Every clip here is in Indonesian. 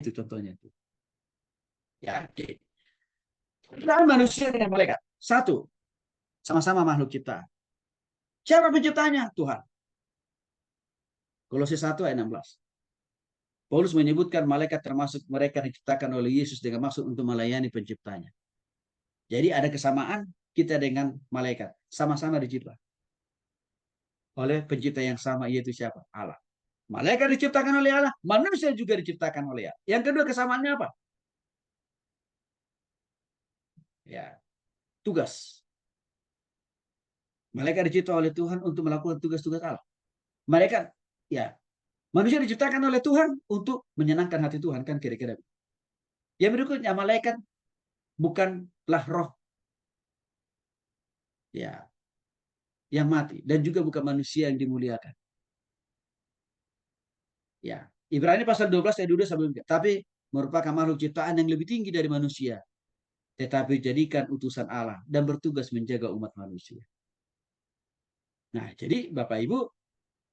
Itu contohnya itu. Ya, oke. Dan manusia dengan malaikat. Satu, sama-sama makhluk ciptaan. Siapa penciptanya? Tuhan. Kolose 1 ayat 16. Paulus menyebutkan malaikat termasuk mereka diciptakan oleh Yesus dengan maksud untuk melayani penciptanya. Jadi ada kesamaan kita dengan malaikat. Sama-sama dicipta oleh pencipta yang sama, yaitu siapa? Allah. Malaikat diciptakan oleh Allah, manusia juga diciptakan oleh Allah. Yang kedua kesamaannya apa? Ya, tugas. Malaikat dicipta oleh Tuhan untuk melakukan tugas-tugas Allah. Malaikat, ya, manusia diciptakan oleh Tuhan untuk menyenangkan hati Tuhan, kan kira-kira. Yang berikutnya, malaikat bukanlah roh, ya, yang mati, dan juga bukan manusia yang dimuliakan. Ya, Ibrani pasal 12 ayat 2 sampai 3. Tapi merupakan makhluk ciptaan yang lebih tinggi dari manusia, tetapi jadikan utusan Allah dan bertugas menjaga umat manusia. Nah, jadi Bapak Ibu,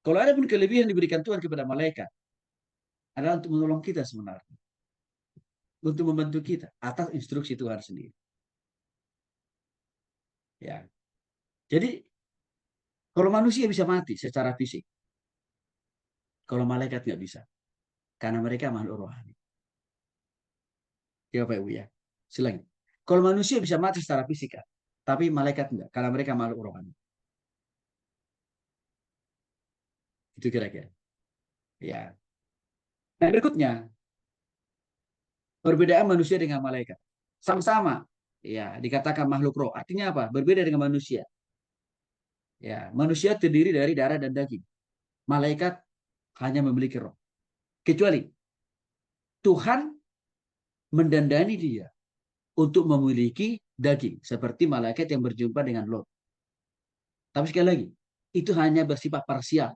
kalau ada pun kelebihan diberikan Tuhan kepada malaikat, adalah untuk menolong kita sebenarnya, untuk membantu kita atas instruksi Tuhan sendiri. Ya, jadi kalau manusia bisa mati secara fisik, kalau malaikat nggak bisa, karena mereka makhluk rohani. Ya Bapak Ibu ya, silakan. Kalau manusia bisa mati secara fisik, tapi malaikat enggak, karena mereka makhluk rohani. Itu kira-kira. Ya. Nah, berikutnya, perbedaan manusia dengan malaikat. Sama-sama, ya, dikatakan makhluk roh. Artinya apa? Berbeda dengan manusia. Ya, manusia terdiri dari darah dan daging. Malaikat hanya memiliki roh. Kecuali Tuhan mendandani dia untuk memiliki daging, seperti malaikat yang berjumpa dengan Lot. Tapi sekali lagi, itu hanya bersifat parsial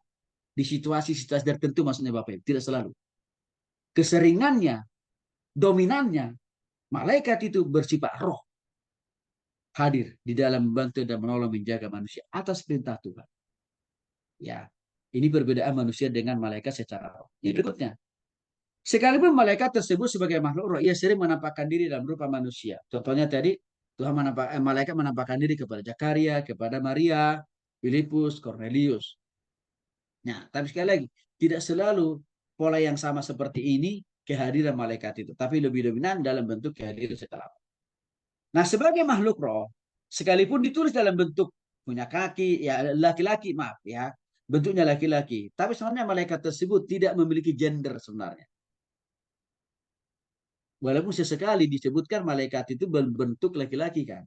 di situasi-situasi tertentu, maksudnya Bapak Ibu, tidak selalu. Keseringannya, dominannya, malaikat itu bersifat roh, hadir di dalam membantu dan menolong menjaga manusia atas perintah Tuhan. Ya, ini perbedaan manusia dengan malaikat secara roh. Yang berikutnya, sekalipun malaikat tersebut sebagai makhluk roh, ia sering menampakkan diri dalam rupa manusia. Contohnya tadi, Tuhan malaikat menampakkan diri kepada Zakaria, kepada Maria, Filipus, Cornelius. Nah, tapi sekali lagi, tidak selalu pola yang sama seperti ini kehadiran malaikat itu, tapi lebih dominan dalam bentuk kehadiran secara roh. Nah, sebagai makhluk roh, sekalipun ditulis dalam bentuk punya kaki, ya laki-laki, maaf ya, bentuknya laki-laki. Tapi sebenarnya malaikat tersebut tidak memiliki gender sebenarnya. Walaupun sesekali disebutkan malaikat itu berbentuk laki-laki kan.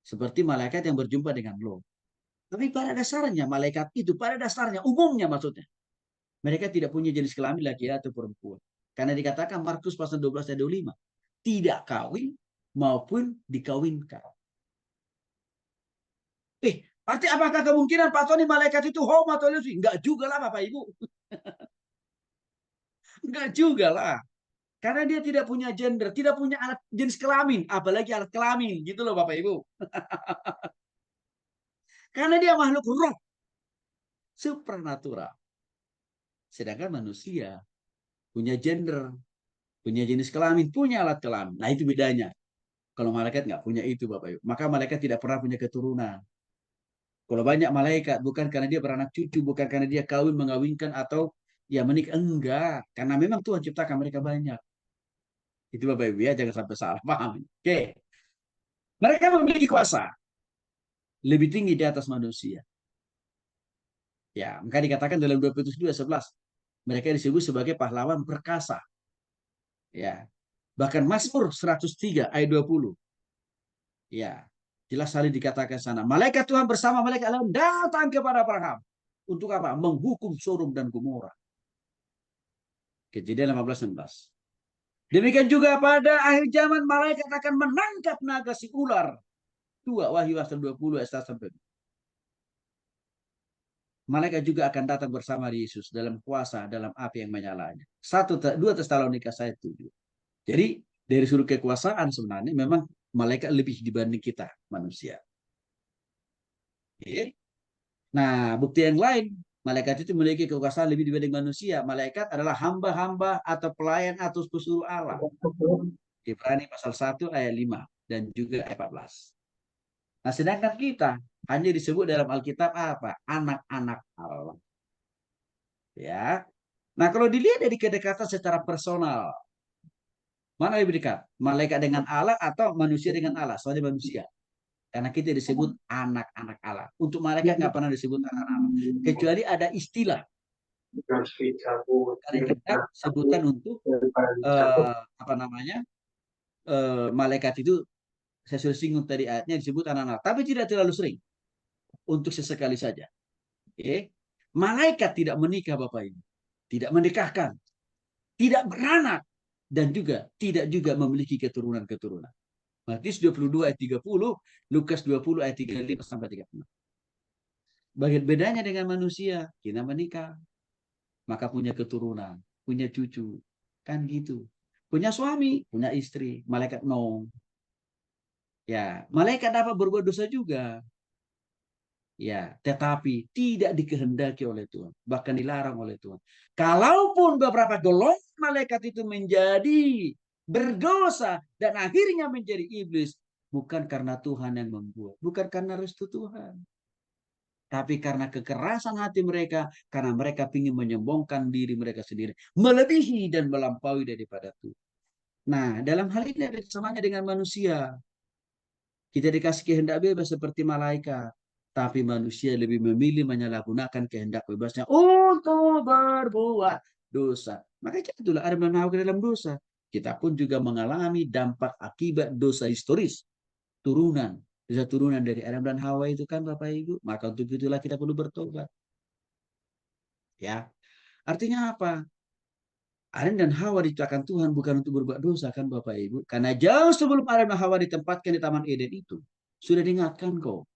Seperti malaikat yang berjumpa dengan lo. Tapi pada dasarnya malaikat itu, pada dasarnya, umumnya maksudnya. Mereka tidak punya jenis kelamin laki atau perempuan. Karena dikatakan Markus pasal 12 ayat 25. Tidak kawin maupun dikawinkan. Pasti apakah kemungkinan Pak Tony malaikat itu homo atau lesbi? Enggak juga lah Bapak Ibu. Enggak juga lah. Karena dia tidak punya gender, tidak punya alat jenis kelamin, apalagi alat kelamin, gitu loh Bapak Ibu. Karena dia makhluk roh, supernatural. Sedangkan manusia punya gender, punya jenis kelamin, punya alat kelamin. Nah itu bedanya. Kalau malaikat nggak punya itu Bapak Ibu. Maka malaikat tidak pernah punya keturunan. Kalau banyak malaikat, bukan karena dia beranak cucu, bukan karena dia kawin, mengawinkan, atau ya menikah. Enggak. Karena memang Tuhan ciptakan mereka banyak. Itu Bapak Ibu ya, jangan sampai salah paham. Oke. Mereka memiliki kuasa lebih tinggi di atas manusia. Ya, maka dikatakan dalam 2 Petrus 2:11, mereka disebut sebagai pahlawan perkasa. Ya. Bahkan Mazmur 103 ayat 20. Ya. Jelas sekali dikatakan sana. Malaikat Tuhan bersama malaikat Allah datang kepada Abraham. Untuk apa? Menghukum Sodom dan Gomora. Kejadian 15:16. Demikian juga pada akhir zaman malaikat akan menangkap naga si ular. 2 Wahyu pasal 20 ayat 1 sampai. Malaikat juga akan datang bersama Yesus dalam kuasa, dalam api yang menyalanya. 2 Tesalonika 1:7. Jadi dari sudut kekuasaan sebenarnya memang malaikat lebih dibanding kita manusia. Nah, bukti yang lain Malaikat itu memiliki kekuasaan lebih dibanding manusia. Malaikat adalah hamba-hamba atau pelayan atau pesuruh Allah. Ibrani pasal 1 ayat 5 dan juga ayat 14. Nah, sedangkan kita hanya disebut dalam Alkitab apa? Anak-anak Allah. Ya. Nah, kalau dilihat dari kedekatan secara personal, mana lebih dekat? Malaikat dengan Allah atau manusia dengan Allah? Soalnya manusia. Karena kita disebut anak-anak Allah. Untuk malaikat nggak pernah disebut anak Allah. Kecuali ada istilah. Karena kita sebutan untuk apa namanya? Malaikat itu saya sudah singgung tadi ayatnya disebut anak-anak. Tapi tidak terlalu sering. Untuk sesekali saja. Okay? Malaikat tidak menikah Bapak Ibu. Tidak menikahkan. Tidak beranak. Dan juga tidak juga memiliki keturunan-keturunan. Matius 22 ayat 30, Lukas 20 ayat 35 sampai 36. Bagian bedanya dengan manusia, kita menikah, maka punya keturunan, punya cucu, kan gitu. Punya suami, punya istri, malaikat no. Ya, malaikat dapat berbuat dosa juga. Ya, tetapi tidak dikehendaki oleh Tuhan, bahkan dilarang oleh Tuhan. Kalaupun beberapa golongan malaikat itu menjadi berdosa dan akhirnya menjadi iblis, bukan karena Tuhan yang membuat, bukan karena restu Tuhan, tapi karena kekerasan hati mereka, karena mereka ingin menyombongkan diri mereka sendiri, melebihi dan melampaui daripada Tuhan. Nah, dalam hal ini ada kesamanya dengan manusia. Kita dikasih kehendak bebas seperti malaikat. Tapi manusia lebih memilih menyalahgunakan kehendak bebasnya untuk berbuat dosa. Maka itulah Adam dan Hawa ke dalam dosa. Kita pun juga mengalami dampak akibat dosa historis. Turunan. Dosa turunan dari Adam dan Hawa itu kan Bapak Ibu. Maka untuk itulah kita perlu bertobat. Ya. Artinya apa? Adam dan Hawa diciptakan Tuhan bukan untuk berbuat dosa kan Bapak Ibu. Karena jauh sebelum Adam dan Hawa ditempatkan di Taman Eden itu. Sudah diingatkan kok.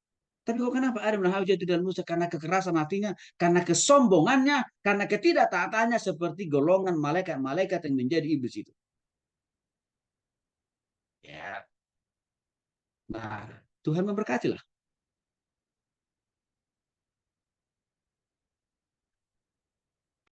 Tapi kok kenapa Adam dan Hawa jatuh dalam dosa? Karena kekerasan hatinya, karena kesombongannya, karena ketidaktaatannya seperti golongan malaikat-malaikat yang menjadi iblis itu. Ya. Nah, Tuhan memberkati lah.